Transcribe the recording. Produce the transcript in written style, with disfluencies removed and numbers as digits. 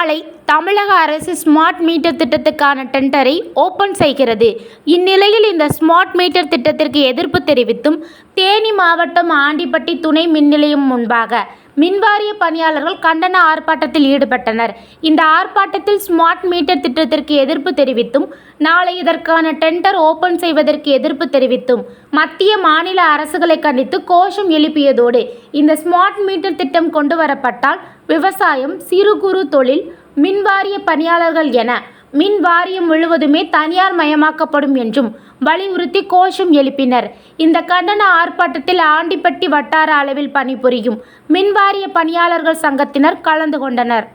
நாளை தமிழக அரசு ஸ்மார்ட் மீட்டர் திட்டத்துக்கான டெண்டரை ஓபன் செய்கிறது. இந்நிலையில் இந்த ஸ்மார்ட் மீட்டர் திட்டத்திற்கு எதிர்ப்பு தெரிவித்தும் தேனி மாவட்டம் ஆண்டிப்பட்டி துணை மின்நிலையம் முன்பாக மின்வாரிய பணியாளர்கள் கண்டன ஆர்ப்பாட்டத்தில் ஈடுபட்டனர். இந்த ஆர்ப்பாட்டத்தில் ஸ்மார்ட் மீட்டர் திட்டத்திற்கு எதிர்ப்பு தெரிவித்தும் நாளை இதற்கான டெண்டர் ஓபன் செய்வதற்கு எதிர்ப்பு தெரிவித்தும் மத்திய மாநில அரசுகளை கண்டித்து கோஷம் எழுப்பியதோடு இந்த ஸ்மார்ட் மீட்டர் திட்டம் கொண்டு வரப்பட்டால் விவசாயம், சிறு குறு தொழில், மின்வாரிய பணியாளர்கள் என மின் வாரியம் முழுவதுமே தனியார் மயமாக்கப்படும் என்றும் வலியுறுத்தி கோஷம் எழுப்பினர். இந்த கண்டன ஆர்ப்பாட்டத்தில் ஆண்டிப்பட்டி வட்டார அளவில் பணிபுரியும் மின்வாரிய பணியாளர்கள் சங்கத்தினர் கலந்து கொண்டனர்.